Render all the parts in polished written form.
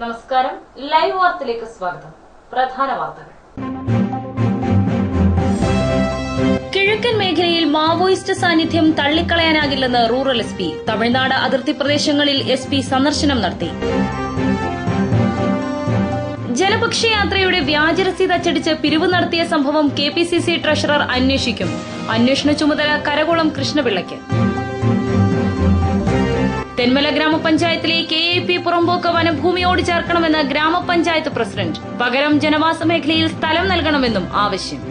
നമസ്കാരം. ലൈവ് വാർത്തയിലേക്ക് സ്വാഗതം. പ്രധാന വാർത്തകൾ. കിഴക്കൻ മേഖലയിൽ മാവോയിസ്റ്റ് സാന്നിധ്യം തള്ളിക്കളയാനാകില്ലെന്ന് റൂറൽ എസ്.പി. തമിഴ്നാട് അതിർത്തി പ്രദേശങ്ങളിൽ എസ്.പി. സന്ദർശനം നടത്തി. ജനപക്ഷയാത്രയുടെ വ്യാജ രസീത് അച്ചടിച്ച് പിരിവ് നടത്തിയ സംഭവം കെ.പി.സി.സി ട്രഷറർ അന്വേഷിക്കും. അന്വേഷണ ചുമതല കരകോളം കൃഷ്ണപിള്ളയ്ക്ക്. തെന്മല ഗ്രാമപഞ്ചായത്തിലെ കെ.എ.പി. പുറമ്പോക്ക് വനഭൂമിയോട് ചേർക്കണമെന്ന് ഗ്രാമപഞ്ചായത്ത് പ്രസിഡന്റ്. പകരം ജനവാസ മേഖലയിൽ സ്ഥലം നൽകണമെന്നും ആവശ്യം.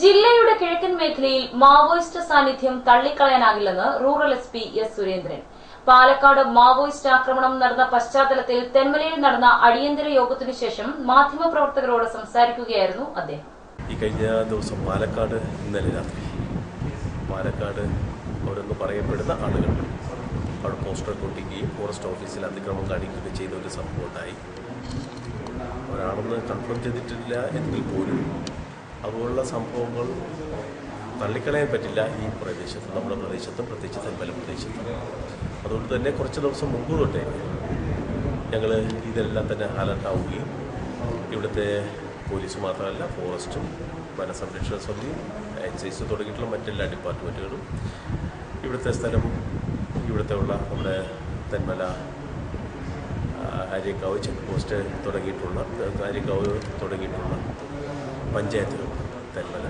ജില്ലയുടെ കിഴക്കൻ മേഖലയിൽ മാവോയിസ്റ്റ് സാന്നിധ്യം തള്ളിക്കളയാനാകില്ലെന്ന് rural SP. S. Surendran. Palakkad Maoist ആക്രമണം നടന്ന പശ്ചാത്തലത്തിൽ തെന്മലയിൽ നടന്ന അടിയന്തര യോഗത്തിനു ശേഷം മാധ്യമപ്രവർത്തകരോട് സംസാരിക്കുകയായിരുന്നു അദ്ദേഹം. ഈ കഴിഞ്ഞ ദിവസം പാലക്കാട് ഇന്നലെ രാത്രി അവരെന്ന് പറയപ്പെടുന്ന ആളുകൾ അവിടെ പോസ്റ്റർ കൊട്ടിക്കുകയും ഫോറസ്റ്റ് ഓഫീസിൽ അതിക്രമം കാണിക്കുകയും ചെയ്ത ഒരു സംഭവം ഉണ്ടായി. അവരാണെന്ന് കൺഫേം ചെയ്തിട്ടില്ല എങ്കിൽ പോലും അതുപോലുള്ള സംഭവങ്ങൾ തള്ളിക്കളയാൻ പറ്റില്ല ഈ പ്രദേശത്ത്, നമ്മുടെ പ്രദേശത്തും പ്രത്യേകിച്ച് തെന്മല പ്രദേശത്തും. അതുകൊണ്ട് തന്നെ കുറച്ച് ദിവസം മുമ്പ് തൊട്ടേ ഞങ്ങൾ ഇതെല്ലാം തന്നെ അലർട്ടാവുകയും ഇവിടുത്തെ പോലീസ് മാത്രമല്ല ഫോറസ്റ്റും വനസംരക്ഷണ സമിതിയും എക്സൈസ് തുടങ്ങിയിട്ടുള്ള മറ്റെല്ലാ ഡിപ്പാർട്ട്മെൻറ്റുകളും ഇവിടുത്തെ സ്ഥലം ഇവിടുത്തെ ഉള്ള നമ്മുടെ തെന്മല ആര്യക്കാവ് ചെക്ക് പോസ്റ്റ് തുടങ്ങിയിട്ടുള്ള പഞ്ചായത്തുകൾ തെന്മല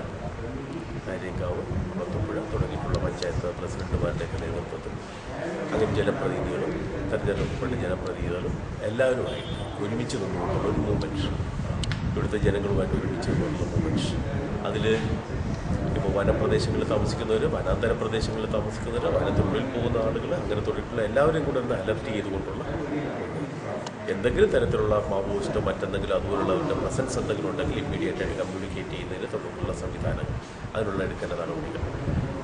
ആര്യക്കാവ് കുളത്തുപുഴ തുടങ്ങിയിട്ടുള്ള പഞ്ചായത്ത് പ്രസിഡന്റുമാരുടെയൊക്കെ നേതൃത്വത്തിൽ അങ്ങനെ ജനപ്രതിനിധികളും തെരഞ്ഞെടുക്കപ്പെട്ട ജനപ്രതിനിധികളും എല്ലാവരുമായിട്ട് ഒരുമിച്ച് നിന്നുകൊണ്ടുള്ള ഒരു മൂവ്മെൻറ്റ്, ഇവിടുത്തെ ജനങ്ങളുമായിട്ട് ഒരുമിച്ച് നിന്നുള്ള മൂവ്മെൻറ്റ്. അതിൽ ഇപ്പോൾ വനപ്രദേശങ്ങളിൽ താമസിക്കുന്നവർ, വനാന്തര പ്രദേശങ്ങളിൽ താമസിക്കുന്നവർ, വനത്തിനുള്ളിൽ പോകുന്ന ആളുകൾ, അങ്ങനെ തുടങ്ങിയിട്ടുള്ള എല്ലാവരെയും കൂടെ ഒന്ന് അലർട്ട് ചെയ്തുകൊണ്ടുള്ള എന്തെങ്കിലും തരത്തിലുള്ള മാവോയിസ്റ്റോ മറ്റെന്തെങ്കിലും അതുപോലുള്ളവരുടെ പ്രസൻസ് എന്തെങ്കിലും ഉണ്ടെങ്കിൽ ഇമ്മീഡിയറ്റായിട്ട് കമ്മ്യൂണിക്കേറ്റ് ചെയ്യുന്നതിന് തുടർന്നുള്ള സംവിധാനങ്ങൾ അതിനുള്ള എടുക്കേണ്ട നടപടികൾ,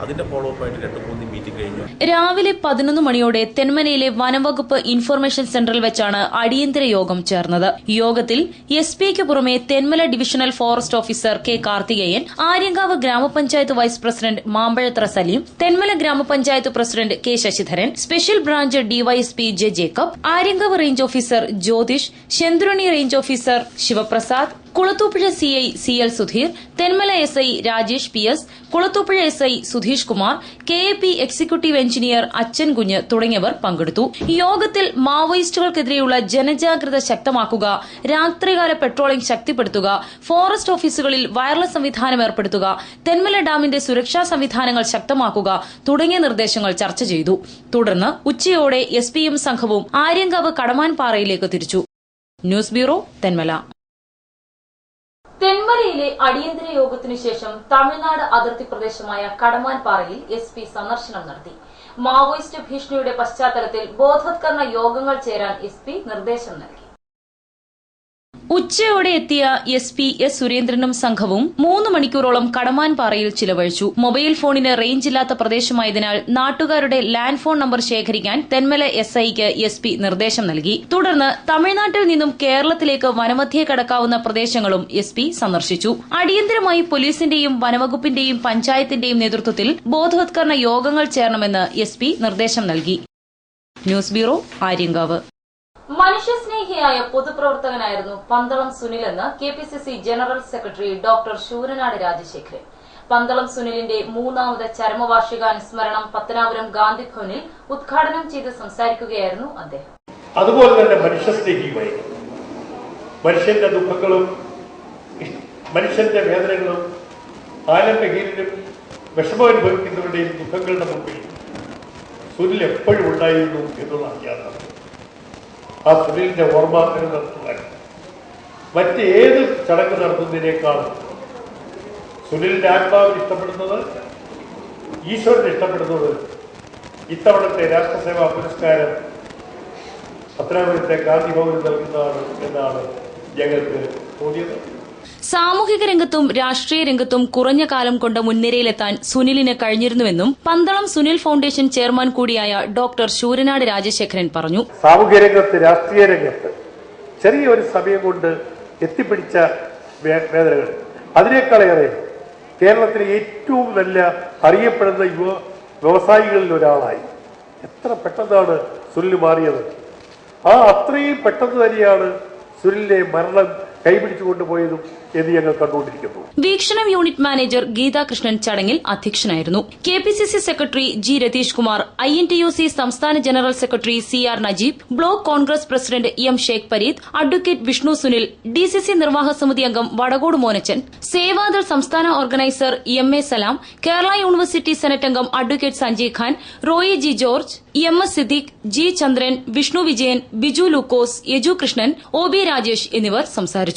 അതിന്റെ ഫോളോ അപ്പ് ആയിട്ട് 2-3 മീറ്റിംഗ് കഴിഞ്ഞു. രാവിലെ 11 മണിയോടെ തെന്മലയിലെ വനംവകുപ്പ് ഇൻഫർമേഷൻ സെന്ററിൽ വെച്ചാണ് അടിയന്തര യോഗം ചേർന്നത്. യോഗത്തിൽ എസ്.പിക്ക് പുറമെ Thenmala divisional forest officer K. Karthikeyan, Aryankavu grama panchayat vice president Mambazhathara Saleem, Thenmala grama panchayat president K. Sasidharan, special branch DYSP J. Jacob, Aryankavu range officer Jyothish, Shenduruni range officer Sivaprasad, Kulathupuzha CI C L. Sudheer, Thenmala SI Rajesh P S., Kulathupuzha SI Sudheesh Kumar, KAP. Executive engineer Achan Kunju തുടങ്ങിയവർ പങ്കെടുത്തു. യോഗത്തിൽ മാവോയിസ്റ്റുകൾക്കെതിരെയുള്ള ജനജാഗ്രത ശക്തമാക്കുക, രാത്രികാല പെട്രോളിംഗ് ശക്തിപ്പെടുത്തുക, ഫോറസ്റ്റ് ഓഫീസുകളിൽ വയർലെസ് സംവിധാനം ഏർപ്പെടുത്തുക, തെന്മല ഡാമിന്റെ സുരക്ഷാ സംവിധാനങ്ങൾ ശക്തമാക്കുക തുടങ്ങിയ നിർദ്ദേശങ്ങൾ ചർച്ച ചെയ്തു. തുടർന്ന് ഉച്ചയോടെ എസ്.പിയും സംഘവും ആര്യങ്കാവ് കടമാൻപാറയിലേക്ക് തിരിച്ചു. News bureau, Thenmala. തെന്മലയിലെ അടിയന്തര യോഗത്തിനു ശേഷം തമിഴ്നാട് അതിർത്തി പ്രദേശമായ കടമാൻപാറയിൽ എസ്.പി. സന്ദർശനം നടത്തി. മാവോയിസ്റ്റ് ഭീഷണിയുടെ പശ്ചാത്തലത്തിൽ ബോധവത്കരണ യോഗങ്ങൾ ചേരാൻ എസ്.പി. നിർദ്ദേശം നൽകി. ഉച്ചയോടെ എത്തിയ എസ്.പി. എസ്. സുരേന്ദ്രനും സംഘവും 3 മണിക്കൂറോളം കടമാൻപാറയിൽ ചിലവഴിച്ചു. മൊബൈൽ ഫോണിന് റേഞ്ച് ഇല്ലാത്ത പ്രദേശമായതിനാൽ നാട്ടുകാരുടെ ലാൻഡ് ഫോൺ നമ്പർ ശേഖരിക്കാൻ തെന്മല എസ്ഐക്ക് എസ്.പി. നിർദ്ദേശം നൽകി. തുടർന്ന് തമിഴ്നാട്ടിൽ നിന്നും കേരളത്തിലേക്ക് വനമധ്യേ കടക്കാവുന്ന പ്രദേശങ്ങളും എസ്.പി. സന്ദർശിച്ചു. അടിയന്തരമായി പോലീസിന്റെയും വനവകുപ്പിന്റെയും പഞ്ചായത്തിന്റെയും നേതൃത്വത്തിൽ ബോധവത്കരണ യോഗങ്ങൾ ചേരണമെന്ന് എസ്.പി. നിർദ്ദേശം നൽകി. News bureau, Aryankavu. മനുഷ്യസ്നേഹിയായ പൊതുപ്രവർത്തകനായിരുന്നു പന്തളം സുനിലെന്ന് KPCC general secretary doctor Sooranad Rajasekharan. Pandalam സുനിലിന്റെ 3ാമത് ചരമവാർഷികാനുസ്മരണം പത്തനാപുരം ഗാന്ധിഭവനിൽ ഉദ്ഘാടനം ചെയ്ത് സംസാരിക്കുകയായിരുന്നു അദ്ദേഹം. അതുപോലെ തന്നെ മനുഷ്യസ്നേഹിയുമായി മനുഷ്യന്റെ ദുഃഖങ്ങളും മനുഷ്യന്റെ വേദനകളും ആലംബഹീനരും വിഷമമനുഭവിക്കുന്നവരുടെയും ദുഃഖങ്ങളുടെ മുമ്പിൽ സുനിൽ എപ്പോഴും ഉണ്ടായിരുന്നു എന്നുള്ളതാണ് യാഥാർത്ഥ്യം. ആ സുനിലിന്റെ ഓർമ്മ നടത്തുവാൻ മറ്റേത് ചടങ്ങ് നടത്തുന്നതിനേക്കാളും സുനിലിന്റെ ആത്മാവിന് ഇഷ്ടപ്പെടുന്നത്, ഈശ്വരന് ഇഷ്ടപ്പെടുന്നത് ഇത്തവണത്തെ രാഷ്ട്രസേവാ പുരസ്കാരം പത്തനാപുരത്തെ ഗാന്ധിഭവനിൽ നൽകുന്നതാണ് എന്നാണ് ഞങ്ങൾക്ക് തോന്നിയത്. സാമൂഹിക രംഗത്തും രാഷ്ട്രീയ രംഗത്തും കുറഞ്ഞ കാലം കൊണ്ട് മുൻനിരയിലെത്താൻ സുനിലിന് കഴിഞ്ഞിരുന്നുവെന്നും പന്തളം സുനിൽ ഫൌണ്ടേഷൻ ചെയർമാൻ കൂടിയായ ഡോക്ടർ ശൂരനാട് രാജശേഖരൻ പറഞ്ഞു. സാമൂഹ്യ രംഗത്ത്, രാഷ്ട്രീയ രംഗത്ത് ചെറിയൊരു സമയം കൊണ്ട് എത്തിപ്പിടിച്ച വേദനകൾ അതിനേക്കാളേറെ കേരളത്തിലെ ഏറ്റവും നല്ല അറിയപ്പെടുന്ന വ്യവസായികളിൽ ഒരാളായി എത്ര പെട്ടെന്നാണ് സുനിൽ മാറിയത്. അത്രയും പെട്ടെന്ന് തന്നെയാണ് സുനിലിനെ മരണം കൈപിടിച്ചു കൊണ്ടുപോയതും എന്ന് ഞങ്ങൾ കണ്ടുകൊണ്ടിരിക്കുന്നു. വീക്ഷണം യൂണിറ്റ് മാനേജർ ഗീതാകൃഷ്ണൻ ചടങ്ങിൽ അധ്യക്ഷനായിരുന്നു. KPCC secretary G. Ratheesh Kumar, INTUC സംസ്ഥാന general secretary CR Najeeb, block Congress president M. Sheikh Pareed, advocate Vishnu Sunil, DCC നിർവാഹക സമിതി അംഗം വടകോട് മോനച്ചൻ, സേവാദൾ സംസ്ഥാന ഓർഗനൈസർ MA സലാം, കേരള യൂണിവേഴ്സിറ്റി സെനറ്റ് അംഗം advocate Sanjay Khan, Roy G. George, MS Siddique, G. ചന്ദ്രൻ, വിഷ്ണു വിജയൻ, ബിജു ലൂക്കോസ്, യജു കൃഷ്ണൻ, OB രാജേഷ് എന്നിവർ സംസാരിച്ചു.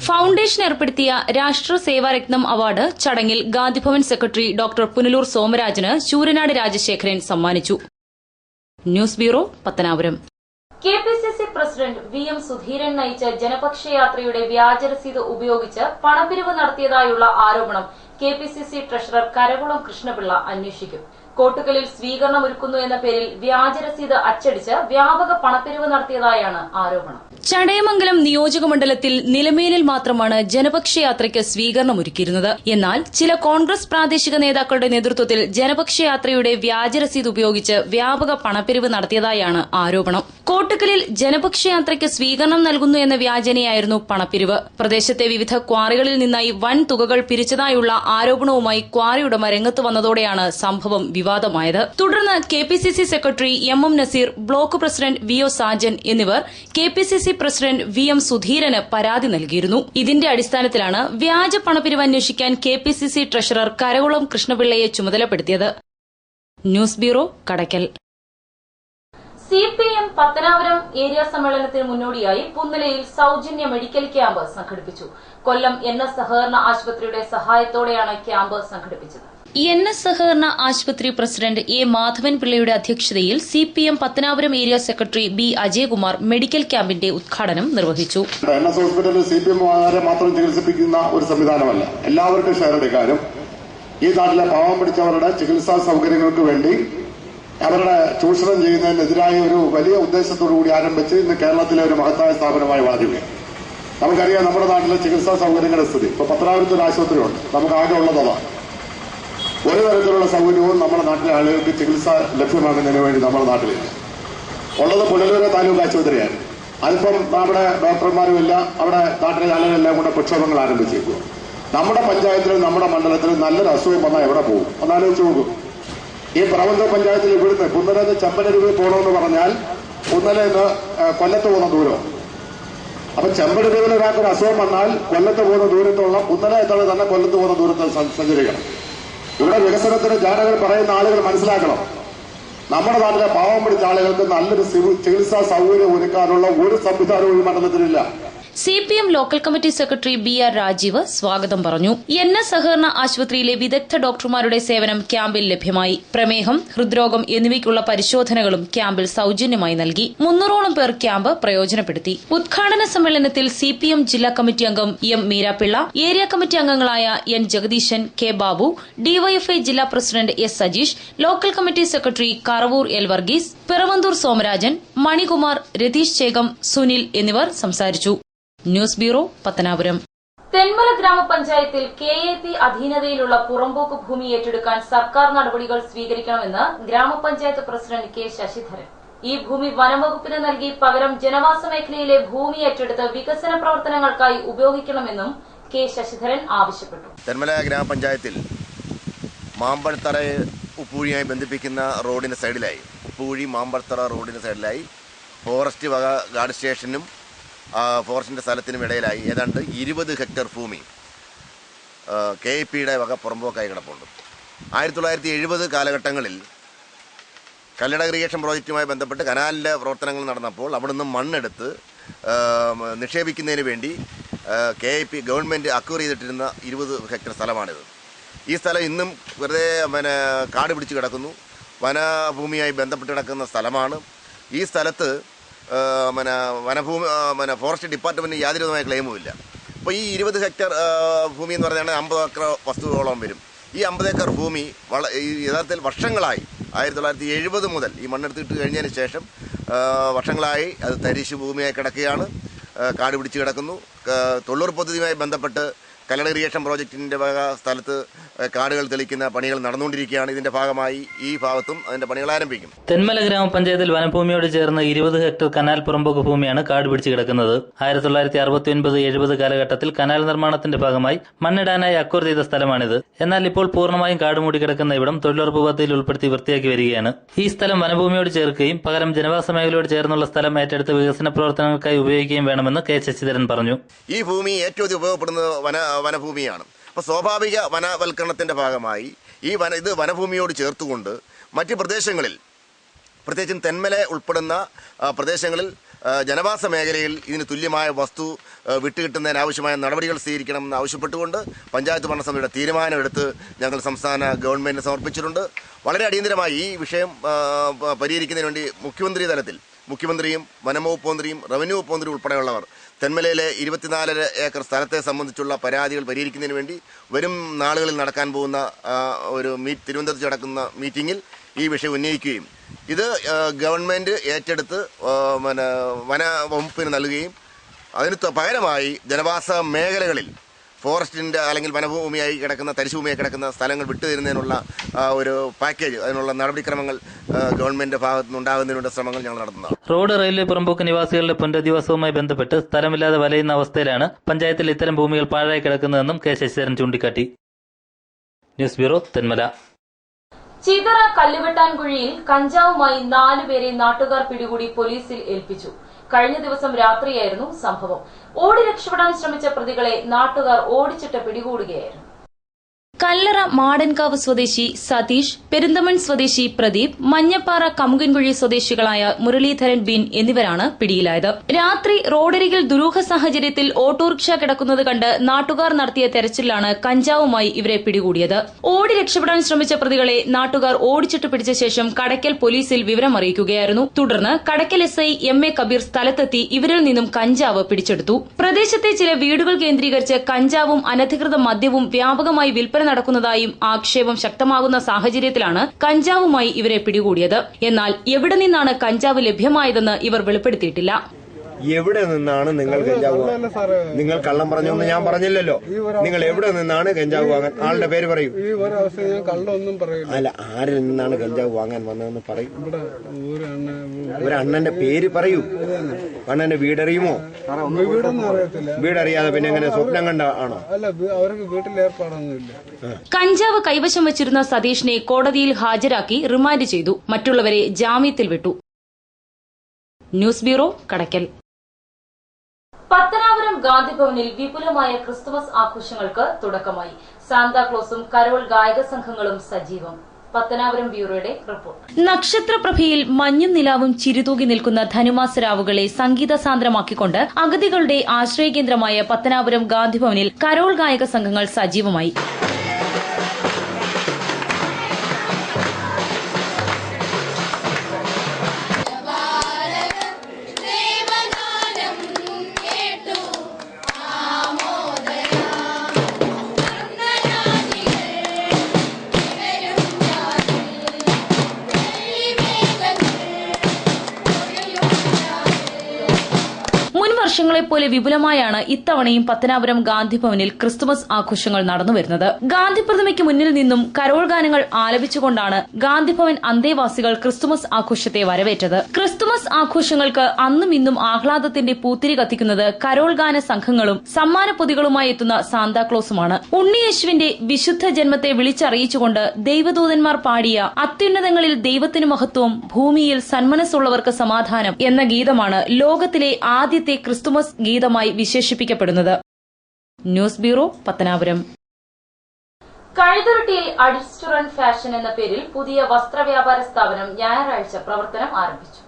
ഫൌണ്ടേഷൻ ഏർപ്പെടുത്തിയ രാഷ്ട്ര സേവാരത്നം അവാർഡ് ചടങ്ങിൽ ഗാന്ധിഭവൻ സെക്രട്ടറി ഡോക്ടർ പുനലൂർ സോമരാജന് ശൂരനാട് രാജശേഖരൻ സമ്മാനിച്ചു. News bureau, Pathanapuram. KPCC president VM Sudheeran നയിച്ച ജനപക്ഷയാത്രയുടെ വ്യാജ രസീത് ഉപയോഗിച്ച് പണപ്പിരിവ് നടത്തിയതായുള്ള ആരോപണം KPCC ട്രഷറർ കരകുളം കൃഷ്ണപിള്ള അന്വേഷിക്കും. കോട്ടുകലിൽ സ്വീകരണം ഒരുക്കുന്നു എന്ന പേരിൽ വ്യാജ രസീത് അച്ചടിച്ച് വ്യാപക പണപ്പിരിവ് നടത്തിയതായാണ് ആരോപണം. ചടയമംഗലം നിയോജക മണ്ഡലത്തിൽ നിലമേലിൽ മാത്രമാണ് ജനപക്ഷയാത്രയ്ക്ക് സ്വീകരണമൊരുക്കിയിരുന്നത്. എന്നാൽ ചില കോൺഗ്രസ് പ്രാദേശിക നേതാക്കളുടെ നേതൃത്വത്തിൽ ജനപക്ഷയാത്രയുടെ വ്യാജ രസീത് ഉപയോഗിച്ച് വ്യാപക പണപ്പിരിവ് നടത്തിയതായാണ് ആരോപണം. കോട്ടുകലിൽ ജനപക്ഷയാത്രയ്ക്ക് സ്വീകരണം നൽകുന്നു എന്ന വ്യാജനയായിരുന്നു പണപ്പിരിവ്. പ്രദേശത്തെ വിവിധ ക്വാറികളിൽ നിന്നായി വൻ തുകകൾ പിരിച്ചതായുള്ള ആരോപണവുമായി ക്വാറി ഉടമ രംഗത്ത് വന്നതോടെയാണ് സംഭവം വിവാദമായത്. തുടർന്ന് KPCC secretary MM Naseer, block president VO Sajan എന്നിവർ KPCC പ്രസിഡന്റ് VM സുധീരന് പരാതി നൽകിയിരുന്നു. ഇതിന്റെ അടിസ്ഥാനത്തിലാണ് വ്യാജ പണപ്പിരിവ് അന്വേഷിക്കാൻ KPCC ട്രഷറർ കരകുളം കൃഷ്ണപിള്ളയെ ചുമതലപ്പെടുത്തിയത്. News bureau, Kadakkal. CPM Pathanapuram area സമ്മേളനത്തിന് മുന്നോടിയായി പുന്നലയിൽ സൌജന്യ മെഡിക്കൽ ക്യാമ്പ് സംഘടിപ്പിച്ചു. കൊല്ലം NS സഹകരണ ആശുപത്രിയുടെ സഹായത്തോടെയാണ് ക്യാമ്പ് സംഘടിപ്പിച്ചത്. NS സഹകരണ ആശുപത്രി പ്രസിഡന്റ് A. മാധവൻ പിള്ളയുടെ അധ്യക്ഷതയിൽ CPM Pathanapuram area secretary B. Ajayakumar medical ക്യാമ്പിന്റെ ഉദ്ഘാടനം നിർവഹിച്ചു. NS ഹോസ്പിറ്റലിൽ CPM മാത്രം ചികിത്സിപ്പിക്കുന്ന ഒരു സംവിധാനമല്ല, എല്ലാവർക്കും ഷെയർ എടുക്കാനും ഈ നാട്ടിലെ പാവം പിടിച്ചവരുടെ ചികിത്സാ സൌകര്യങ്ങൾക്ക് വേണ്ടി അവരുടെ ചൂഷണം ചെയ്യുന്നതിനെതിരായ ഒരു വലിയ ഉദ്ദേശത്തോടുകൂടി ആരംഭിച്ച് ഇന്ന് കേരളത്തിലെ ഒരു മഹത്തായ സ്ഥാപനമായി വളരുകയാണ്. നമുക്കറിയാം നമ്മുടെ നാട്ടിലെ ചികിത്സാ സൌകര്യങ്ങളുടെ സ്ഥിതി. ഇപ്പൊ പത്തനാപുരത്തൊരു ആശുപത്രിയുണ്ട്, നമുക്ക് ആകെ ഉള്ളതാണ്. ഒരു തരത്തിലുള്ള സൗകര്യവും നമ്മുടെ നാട്ടിലെ ആളുകൾക്ക് ചികിത്സ ലഭ്യമാകുന്നതിന് വേണ്ടി നമ്മുടെ നാട്ടിലില്ല. ഉള്ളത് പുനലൂര് താലൂക്ക് ആശുപത്രിയാണ്. അതിപ്പം നമ്മുടെ ഡോക്ടർമാരുമില്ല, അവിടെ നാട്ടിലെ ആളുകളെല്ലാം കൂടെ പ്രക്ഷോഭങ്ങൾ ആരംഭിച്ചേക്കുക. നമ്മുടെ പഞ്ചായത്തിലും നമ്മുടെ മണ്ഡലത്തിലും നല്ലൊരു അസുഖം വന്നാൽ എവിടെ പോകും ഒന്നാലോചിച്ച് നോക്കും. ഈ പ്രബന്ധ പഞ്ചായത്തിൽ ഇവിടുന്ന് പുന്നലേന്ന് ചെമ്പനരുവിൽ പോകണമെന്ന് പറഞ്ഞാൽ പുന്നലേന്ന് കൊല്ലത്ത് പോകുന്ന ദൂരം. അപ്പൊ ചെമ്പനരുവിൽ ഒരാൾക്കൊരു അസുഖം വന്നാൽ കൊല്ലത്ത് പോകുന്ന ദൂരത്തോളം പുന്നല എത്താതെ തന്നെ കൊല്ലത്ത് പോകുന്ന ദൂരത്ത് സഞ്ചരിക്കണം. ഇവിടെ വികസനത്തിന് ജാനകൾ പറയുന്ന ആളുകൾ മനസ്സിലാക്കണം, നമ്മുടെ നാട്ടിലെ പാവം പിടിച്ച ആളുകൾക്ക് നല്ലൊരു ചികിത്സാ സൗകര്യം ഒരുക്കാനുള്ള ഒരു സംവിധാനവും ഈ മണ്ഡലത്തിലില്ല. CPM local committee secretary BR Rajeev സ്വാഗതം പറഞ്ഞു. NS സഹകരണ ആശുപത്രിയിലെ വിദഗ്ധ ഡോക്ടർമാരുടെ സേവനം ക്യാമ്പിൽ ലഭ്യമായി. പ്രമേഹം, ഹൃദ്രോഗം എന്നിവയ്ക്കുള്ള പരിശോധനകളും ക്യാമ്പിൽ സൌജന്യമായി നൽകി. 300ഓളം പേർ ക്യാമ്പ് പ്രയോജനപ്പെടുത്തി. ഉദ്ഘാടന സമ്മേളനത്തിൽ CPM ജില്ലാ കമ്മിറ്റി അംഗം M. മീരാപിള്ള, ഏരിയ കമ്മിറ്റി അംഗങ്ങളായ N. ജഗദീശൻ, K. ബാബു, DYFI ജില്ലാ president S. Sajeesh, local committee secretary Karavoor L. Varghese, Piravanthoor Somarajan, Manikumar, Ratheesh Chekam, Sunil എന്നിവർ സംസാരിച്ചു. News bureau, Pathanapuram. തെന്മല ഗ്രാമപഞ്ചായത്തിൽ KAP അധീനതയിലുള്ള പുറമ്പോക്ക് ഭൂമി ഏറ്റെടുക്കാൻ സർക്കാർ നടപടികൾ സ്വീകരിക്കണമെന്ന് ഗ്രാമപഞ്ചായത്ത് പ്രസിഡന്റ് K. ശശിധരൻ. ഈ ഭൂമി വനംവകുപ്പിന് നൽകി പകരം ജനവാസ മേഖലയിലെ ഭൂമി ഏറ്റെടുത്ത് വികസന പ്രവർത്തനങ്ങൾക്കായി ഉപയോഗിക്കണമെന്നും K. ശശിധരൻ ആവശ്യപ്പെട്ടു. തെന്മല ഗ്രാമപഞ്ചായത്തിൽ മാമ്പഴത്തറ ഉപ്പൂഴിയുമായി ബന്ധിപ്പിക്കുന്ന റോഡിന് സൈഡിലായി, ഉപ്പൂഴി മാമ്പഴത്തറ റോഡിന് സൈഡിലായി ഫോറസ്റ്റ് വക ഗാർഡ് സ്റ്റേഷനും ഫോറസ്റ്റിൻ്റെ സ്ഥലത്തിനും ഇടയിലായി ഏതാണ്ട് 20 ഹെക്ടർ ഭൂമി KAPയുടെ വക പുറമ്പോക്കായി കിടപ്പുണ്ട്. 1970 കാലഘട്ടങ്ങളിൽ കല്ലട ഇറിഗേഷൻ പ്രോജക്റ്റുമായി ബന്ധപ്പെട്ട് കനാലിൻ്റെ പ്രവർത്തനങ്ങൾ നടന്നപ്പോൾ അവിടെ നിന്ന് മണ്ണെടുത്ത് നിക്ഷേപിക്കുന്നതിന് വേണ്ടി KAP ഗവൺമെൻറ് അക്വയർ ചെയ്തിട്ടിരുന്ന 20 ഹെക്ടർ സ്ഥലമാണിത്. ഈ സ്ഥലം ഇന്നും വെറുതെ കാട് പിടിച്ച് കിടക്കുന്നു, വനഭൂമിയായി ബന്ധപ്പെട്ട് കിടക്കുന്ന സ്ഥലമാണ്. ഈ സ്ഥലത്ത് ഫോറസ്റ്റ് ഡിപ്പാർട്ട്മെൻറ്റിന് യാതൊരു വിധമായ ക്ലെയിമുമില്ല. അപ്പോൾ ഈ 20 ഹെക്ടർ ഭൂമി എന്ന് പറഞ്ഞാൽ 50 ഏക്കർ വസ്തുവോളം വരും. ഈ 50 ഏക്കർ ഭൂമി യഥാർത്ഥത്തിൽ വർഷങ്ങളായി 1970 മുതൽ ഈ മണ്ണെടുത്തിട്ട് കഴിഞ്ഞതിന് ശേഷം വർഷങ്ങളായി അത് തരിശ് ഭൂമിയായി കിടക്കുകയാണ്, കാട് പിടിച്ച് കിടക്കുന്നു. തൊഴിലുറപ്പ് പദ്ധതിയുമായി ബന്ധപ്പെട്ട് കല്ലട ഇറിഗേഷൻ പ്രോജക്റ്റിൻ്റെ സ്ഥലത്ത് കാടുകൾ തെളിക്കുന്ന പണികൾ നടന്നുകൊണ്ടിരിക്കുകയാണ്. ഇതിന്റെ ഭാഗമായി ഈ ഭാഗത്തും അതിന്റെ പണികൾ ആരംഭിക്കും. തെന്മല ഗ്രാമപഞ്ചായത്തിൽ വനഭൂമിയോട് ചേർന്ന് 20 ഹെക്ടർ കനാൽ പുറമ്പോക്ക് ഭൂമിയാണ് കാട് പിടിച്ചു കിടക്കുന്നത്. 1969-70 കാലഘട്ടത്തിൽ കനാൽ നിർമ്മാണത്തിന്റെ ഭാഗമായി മണ്ണിടാനായി അക്വയർ ചെയ്ത സ്ഥലമാണിത്. എന്നാൽ ഇപ്പോൾ പൂർണ്ണമായും കാട് മൂടി കിടക്കുന്ന ഇവിടം തൊഴിലുറപ്പ് പദ്ധതിയിൽ ഉൾപ്പെടുത്തി വൃത്തിയാക്കി വരികയാണ്. ഈ സ്ഥലം വനഭൂമിയോട് ചേർക്കുകയും പകരം ജനവാസ മേഖലയോട് ചേർന്നുള്ള സ്ഥലം ഏറ്റെടുത്ത് വികസന പ്രവർത്തനങ്ങൾക്കായി ഉപയോഗിക്കുകയും വേണമെന്ന് കെ ശശിധരൻ പറഞ്ഞു. ഈ ഭൂമി ഏറ്റവും അധികം ഉപയോഗപ്പെടുന്നത് വനഭൂമിയാണ്. അപ്പോൾ സ്വാഭാവിക വനവൽക്കരണത്തിന്റെ ഭാഗമായി ഇത് വനഭൂമിയോട് ചേർത്തുകൊണ്ട് മറ്റ് പ്രദേശങ്ങളിൽ, പ്രത്യേകിച്ചും തെന്മല ഉൾപ്പെടുന്ന പ്രദേശങ്ങളിൽ ജനവാസ മേഖലയിൽ ഇതിന് തുല്യമായ വസ്തു വിട്ടുകിട്ടുന്നതിനാവശ്യമായ നടപടികൾ സ്വീകരിക്കണമെന്ന് ആവശ്യപ്പെട്ടുകൊണ്ട് പഞ്ചായത്ത് ഭരണസമിതിയുടെ തീരുമാനമെടുത്ത് ഞങ്ങൾ സംസ്ഥാന ഗവൺമെന്റിന് സമർപ്പിച്ചിട്ടുണ്ട്. വളരെ അടിയന്തരമായി ഈ വിഷയം പരിഹരിക്കുന്നതിന് വേണ്ടി മുഖ്യമന്ത്രി തലത്തിൽ മുഖ്യമന്ത്രിയും വനംവകുപ്പ് മന്ത്രിയും റവന്യൂ വകുപ്പ് മന്ത്രിയും ഉൾപ്പെടെയുള്ളവർ തെന്മലയിലെ 24 ഏക്കർ സ്ഥലത്തെ സംബന്ധിച്ചുള്ള പരാതികൾ പരിഹരിക്കുന്നതിന് വേണ്ടി വരും നാളുകളിൽ നടക്കാൻ പോകുന്ന ഒരു തിരുവനന്തപുരത്ത് നടക്കുന്ന മീറ്റിംഗിൽ ഈ വിഷയം ഉന്നയിക്കുകയും ഇത് ഗവൺമെന്റ് ഏറ്റെടുത്ത് വനവകുപ്പിന് നൽകുകയും അതിന് പകരമായി ജനവാസ മേഖലകളിൽ ഫോറസ്റ്റിന്റെ അല്ലെങ്കിൽ വനഭൂമിയായി കിടക്കുന്ന തരിശുഭൂമിയായി കിടക്കുന്ന സ്ഥലങ്ങൾ വിട്ടുതരുന്നതിനുള്ള ഒരു പാക്കേജ്, അതിനുള്ള നടപടിക്രമങ്ങൾ ഗവൺമെന്റിന്റെ ഭാഗത്തുനിന്ന് ഉണ്ടാകുന്നതിനുള്ള ശ്രമങ്ങൾ ഞങ്ങൾ നടത്തുന്നതാണ്. റോഡ് റെയിൽവേ പുറമ്പോക്ക് നിവാസികളുടെ പുനരധിവാസവുമായി ബന്ധപ്പെട്ട് സ്ഥലമില്ലാതെ വലയുന്ന അവസ്ഥയിലാണ് പഞ്ചായത്തിൽ ഇത്തരം ഭൂമികൾ പാഴായി കിടക്കുന്നതെന്നും കെ ശശിധരൻ ചൂണ്ടിക്കാട്ടി. News bureau, Thenmala. ചിതറ കല്ലുവെട്ടാൻകുഴിയിൽ കഞ്ചാവുമായി 4 പേരെ നാട്ടുകാർ പിടികൂടി പോലീസിൽ ഏൽപ്പിച്ചു. കഴിഞ്ഞ ദിവസം രാത്രിയായിരുന്നു സംഭവം. ഓടി രക്ഷപ്പെടാൻ ശ്രമിച്ച പ്രതികളെ നാട്ടുകാർ ഓടിച്ചിട്ട് പിടികൂടുകയായിരുന്നു. കല്ലറ മാടൻകാവ് സ്വദേശി സതീഷ്, പെരിന്തമൺ സ്വദേശി പ്രദീപ്, മഞ്ഞപ്പാറ കമുകൻകുഴി സ്വദേശികളായ മുരളീധരൻ ബിൻ എന്നിവരാണ് പിടിയിലായത്. രാത്രി റോഡരികിൽ ദുരൂഹ സാഹചര്യത്തിൽ ഓട്ടോറിക്ഷ കിടക്കുന്നത് കണ്ട് നാട്ടുകാർ നടത്തിയ തെരച്ചിലാണ് കഞ്ചാവുമായി ഇവരെ പിടികൂടിയത്. ഓടി രക്ഷപ്പെടാൻ ശ്രമിച്ച പ്രതികളെ നാട്ടുകാർ ഓടിച്ചിട്ട് പിടിച്ച ശേഷം കടയ്ക്കൽ പോലീസിൽ വിവരമറിയിക്കുകയായിരുന്നു. തുടർന്ന് കടയ്ക്കൽ SI MA കബീർ സ്ഥലത്തെത്തി ഇവരിൽ നിന്നും കഞ്ചാവ് പിടിച്ചെടുത്തു. പ്രദേശത്തെ ചില വീടുകൾ കേന്ദ്രീകരിച്ച് കഞ്ചാവും അനധികൃത മദ്യവും വ്യാപകമായി വിൽപ്പന നടക്കുന്നതായും ആക്ഷേപം ശക്തമാകുന്ന സാഹചര്യത്തിലാണ് കഞ്ചാവുമായി ഇവരെ പിടികൂടിയത്. എന്നാൽ എവിടെ നിന്നാണ് കഞ്ചാവ് ലഭ്യമായതെന്ന് ഇവർ വെളിപ്പെടുത്തിയിട്ടില്ല. എവിടെ നിന്നാണ് നിങ്ങൾ കഞ്ചാവ് നിങ്ങൾ കള്ളം പറഞ്ഞൊന്നും ഞാൻ പറഞ്ഞില്ലല്ലോ. നിങ്ങൾ എവിടെ നിന്നാണ് കഞ്ചാവ് വാങ്ങാൻ? ആളുടെ പേര് പറയൂ. അല്ല, ആരിൽ നിന്നാണ് കഞ്ചാവ് വാങ്ങാൻ വന്നതെന്ന് പറയൂ. ഒരു അണ്ണന്റെ പേര് പറയൂ. അണ്ണന്റെ വീടറിയുമോ? വീടറിയാതെ പിന്നെ എങ്ങനെ സ്വപ്നം കണ്ട ആണോ? കഞ്ചാവ് കൈവശം വച്ചിരുന്ന സതീഷിനെ കോടതിയിൽ ഹാജരാക്കി റിമാൻഡ് ചെയ്തു. മറ്റുള്ളവരെ ജാമ്യത്തിൽ വിട്ടു. News bureau, Kadakkal. പത്തനാപുരം ഗാന്ധിഭവനിൽ വിപുലമായ ക്രിസ്തുമസ് ആഘോഷങ്ങൾക്ക് തുടക്കമായി. സാന്താക്ലോസും കരോൾ ഗായക സംഘങ്ങളും സജീവം. പത്തനാപുരം ബ്യൂറോയുടെ റിപ്പോർട്ട്. നക്ഷത്രപ്രഭയിൽ മഞ്ഞും നിലാവും ചിരിതൂകി നിൽക്കുന്ന ധനുമാസ രാവുകളെ സംഗീത സാന്ദ്രമാക്കിക്കൊണ്ട് അഗതികളുടെ ആശ്രയകേന്ദ്രമായ പത്തനാപുരം ഗാന്ധിഭവനിൽ കരോൾ ഗായക സംഘങ്ങൾ സജീവമായി. വർഷങ്ങളെപ്പോലെ വിപുലമായാണ് ഇത്തവണയും പത്തനാപുരം ഗാന്ധിഭവനിൽ ക്രിസ്തുമസ് ആഘോഷങ്ങൾ നടന്നുവരുന്നത്. ഗാന്ധി പ്രതിമയ്ക്ക് മുന്നിൽ നിന്നും കരോൾ ഗാനങ്ങൾ ആലപിച്ചുകൊണ്ടാണ് ഗാന്ധിഭവൻ അന്തേവാസികൾ ക്രിസ്തുമസ് ആഘോഷത്തെ വരവേറ്റത്. ക്രിസ്തുമസ് ആഘോഷങ്ങൾക്ക് അന്നും ഇന്നും ആഹ്ലാദത്തിന്റെ പൂത്തിരി കത്തിക്കുന്നത് കരോൾ ഗാന സംഘങ്ങളും സമ്മാനപ്പൊതികളുമായി എത്തുന്ന സാന്താക്ലോസുമാണ്. ഉണ്ണിയേശുവിന്റെ വിശുദ്ധ ജന്മത്തെ വിളിച്ചറിയിച്ചുകൊണ്ട് ദൈവദൂതന്മാർ പാടിയ അത്യുന്നതങ്ങളിൽ ദൈവത്തിനു മഹത്വം, ഭൂമിയിൽ സന്മനസ്സുള്ളവർക്ക് സമാധാനം എന്ന ഗീതമാണ് ലോകത്തിലെ ആദ്യത്തെ ക്രിസ്തുമസ് ഗീതമായി വിശേഷിപ്പിക്കപ്പെടുന്നത്. News bureau, Pathanapuram. കഴുതുരുട്ടിയിൽ അഡിസ്റ്ററന്റ് ഫാഷൻ എന്ന പേരിൽ പുതിയ വസ്ത്രവ്യാപാര സ്ഥാപനം ഞായറാഴ്ച പ്രവർത്തനം ആരംഭിച്ചു.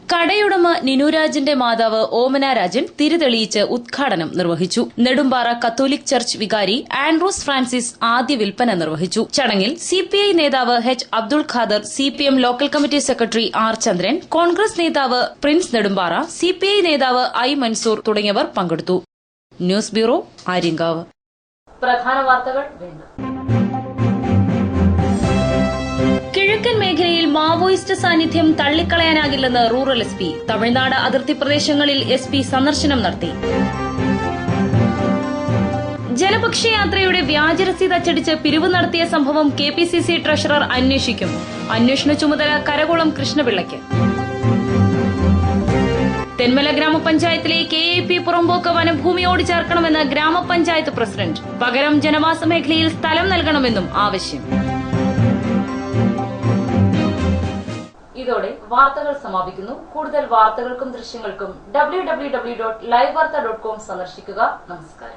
കടയുടമ നിനുരാജിന്റെ മാതാവ് ഓമന രാജൻ തിരിതെളിയിച്ച് ഉദ്ഘാടനം നിർവഹിച്ചു. നെടുമ്പാറ കത്തോലിക് ചർച്ച് വികാരി ആൻഡ്രൂസ് ഫ്രാൻസിസ് ആദ്യ വിൽപ്പന നിർവഹിച്ചു. ചടങ്ങിൽ CPI നേതാവ് H. Abdul Khader, CPM local committee secretary R. ചന്ദ്രൻ, കോൺഗ്രസ് നേതാവ് പ്രിൻസ് നെടുമ്പാറ, CPI നേതാവ് I. മൻസൂർ തുടങ്ങിയവർ പങ്കെടുത്തു. News bureau, Aryankavu. പ്രധാന വാർത്തകൾ വീണ്ടും. കിഴക്കൻ മേഖലയിൽ മാവോയിസ്റ്റ് സാന്നിധ്യം തള്ളിക്കളയാനാകില്ലെന്ന് റൂറൽ SP. തമിഴ്നാട് അതിർത്തി പ്രദേശങ്ങളിൽ SP സന്ദർശനം നടത്തി. ജനപക്ഷയാത്രയുടെ വ്യാജ രസീത് അച്ചടിച്ച് പിരിവ് നടത്തിയ സംഭവം KPCC ട്രഷറർ അന്വേഷിക്കും. അന്വേഷണ ചുമതല കരകുളം കൃഷ്ണപിള്ളയ്ക്ക്. തെന്മല ഗ്രാമപഞ്ചായത്തിലെ KIP പുറമ്പോക്ക് വനഭൂമിയോട് ചേർക്കണമെന്ന് ഗ്രാമപഞ്ചായത്ത് പ്രസിഡന്റ്. പകരം ജനവാസ മേഖലയിൽ സ്ഥലം നൽകണമെന്നും ആവശ്യം. ഇതോടെ വാർത്തകൾ സമാപിക്കുന്നു. കൂടുതൽ വാർത്തകൾക്കും ദൃശ്യങ്ങൾക്കും www.livevarta.com സന്ദർശിക്കുക. നമസ്കാരം.